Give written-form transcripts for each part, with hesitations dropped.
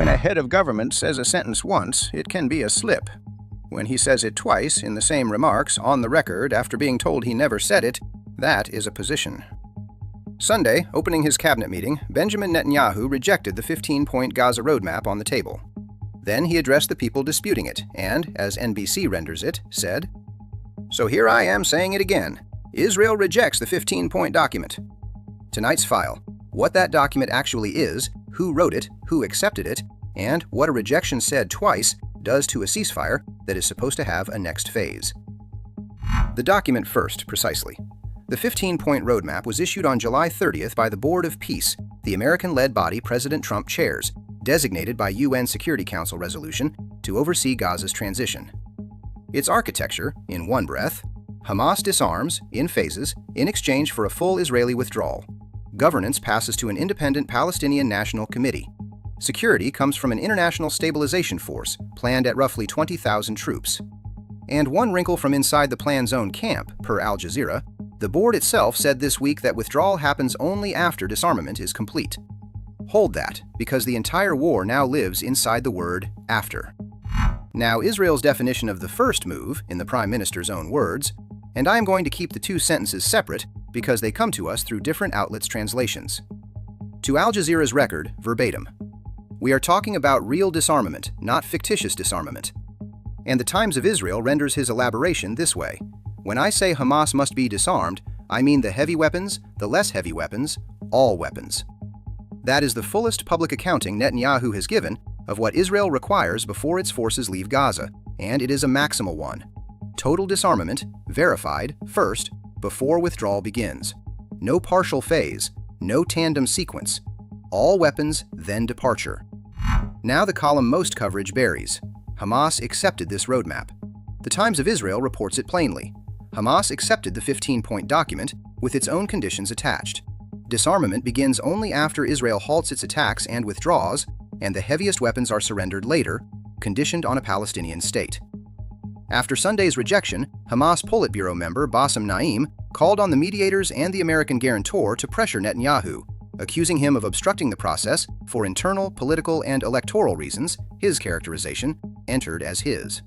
When a head of government says a sentence once, it can be a slip. When he says it twice in the same remarks on the record after being told he never said it, that is a position. Sunday, opening his cabinet meeting, Benjamin Netanyahu rejected the 15-point Gaza roadmap on the table. Then he addressed the people disputing it and, as NBC renders it, said, "So here I am saying it again. Israel rejects the 15-point document." Tonight's file: what that document actually is, who wrote it, who accepted it, and what a rejection said twice does to a ceasefire that is supposed to have a next phase. The document first, precisely. The 15-point roadmap was issued on July 30th by the Board of Peace, the American-led body President Trump chairs, designated by UN Security Council resolution to oversee Gaza's transition. Its architecture, in one breath: Hamas disarms, in phases, in exchange for a full Israeli withdrawal. Governance passes to an independent Palestinian National Committee. Security comes from an International Stabilization Force, planned at roughly 20,000 troops. And one wrinkle from inside the plan's own camp, per Al Jazeera, the board itself said this week that withdrawal happens only after disarmament is complete. Hold that, because the entire war now lives inside the word after. Now, Israel's definition of the first move, in the Prime Minister's own words, and I am going to keep the two sentences separate because they come to us through different outlets' translations. To Al Jazeera's record, verbatim: "We are talking about real disarmament, not fictitious disarmament." And the Times of Israel renders his elaboration this way: "When I say Hamas must be disarmed, I mean the heavy weapons, the less heavy weapons, all weapons." That is the fullest public accounting Netanyahu has given of what Israel requires before its forces leave Gaza, and it is a maximal one. Total disarmament, verified, first, before withdrawal begins. No partial phase, no tandem sequence. All weapons, then departure. Now the column most coverage buries. Hamas accepted this roadmap. The Times of Israel reports it plainly. Hamas accepted the 15-point document with its own conditions attached. Disarmament begins only after Israel halts its attacks and withdraws, and the heaviest weapons are surrendered later, conditioned on a Palestinian state. After Sunday's rejection, Hamas Politburo member Bassem Naim called on the mediators and the American guarantor to pressure Netanyahu, accusing him of obstructing the process for internal, political, and electoral reasons. His characterization entered as his.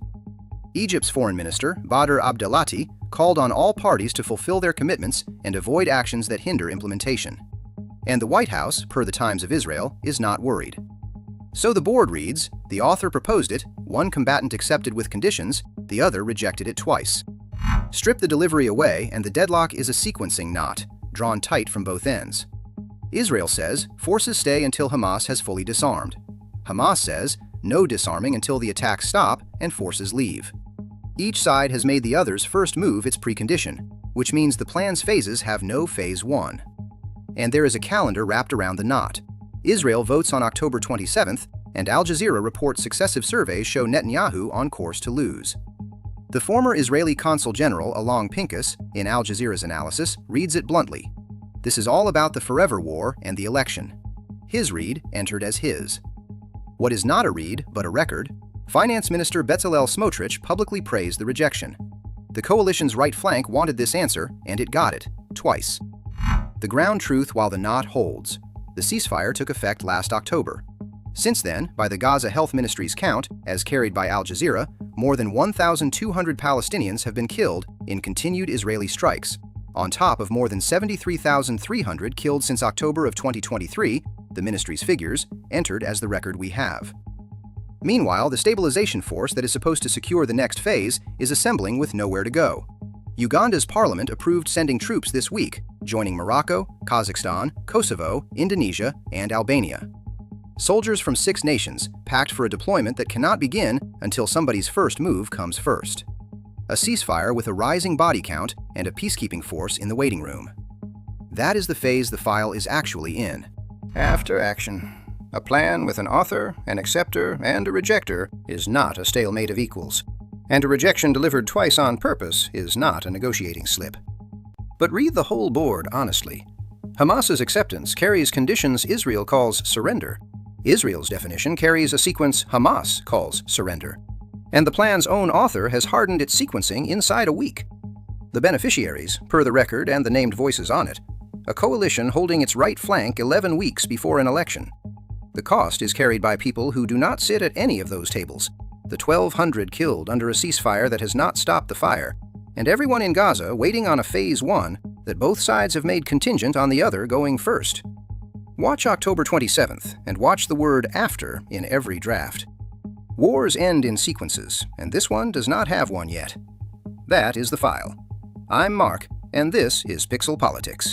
Egypt's foreign minister, Badr Abdelati, called on all parties to fulfill their commitments and avoid actions that hinder implementation. And the White House, per the Times of Israel, is not worried. So the board reads, the author proposed it, one combatant accepted with conditions, the other rejected it twice. Strip the delivery away and the deadlock is a sequencing knot, drawn tight from both ends. Israel says, forces stay until Hamas has fully disarmed. Hamas says, no disarming until the attacks stop and forces leave. Each side has made the other's first move its precondition, which means the plan's phases have no phase one. And there is a calendar wrapped around the knot. Israel votes on October 27th, and Al Jazeera reports successive surveys show Netanyahu on course to lose. The former Israeli Consul General Alon Pincus, in Al Jazeera's analysis, reads it bluntly. This is all about the forever war and the election. His read entered as his. What is not a read, but a record, Finance Minister Bezalel Smotrich publicly praised the rejection. The coalition's right flank wanted this answer, and it got it, twice. The ground truth while the knot holds. The ceasefire took effect last October. Since then, by the Gaza Health Ministry's count, as carried by Al Jazeera, more than 1,200 Palestinians have been killed in continued Israeli strikes, on top of more than 73,300 killed since October of 2023, the ministry's figures, entered as the record we have. Meanwhile, the stabilization force that is supposed to secure the next phase is assembling with nowhere to go. Uganda's parliament approved sending troops this week, joining Morocco, Kazakhstan, Kosovo, Indonesia, and Albania. Soldiers from 6 nations, packed for a deployment that cannot begin until somebody's first move comes first. A ceasefire with a rising body count and a peacekeeping force in the waiting room. That is the phase the file is actually in. After action. A plan with an author, an acceptor, and a rejecter is not a stalemate of equals. And a rejection delivered twice on purpose is not a negotiating slip. But read the whole board honestly. Hamas's acceptance carries conditions Israel calls surrender. Israel's definition carries a sequence Hamas calls surrender. And the plan's own author has hardened its sequencing inside a week. The beneficiaries, per the record and the named voices on it, a coalition holding its right flank 11 weeks before an election. The cost is carried by people who do not sit at any of those tables, the 1,200 killed under a ceasefire that has not stopped the fire, and everyone in Gaza waiting on a Phase 1 that both sides have made contingent on the other going first. Watch October 27th and watch the word "after" in every draft. Wars end in sequences, and this one does not have one yet. That is The File. I'm Mark, and this is Pixel Politics.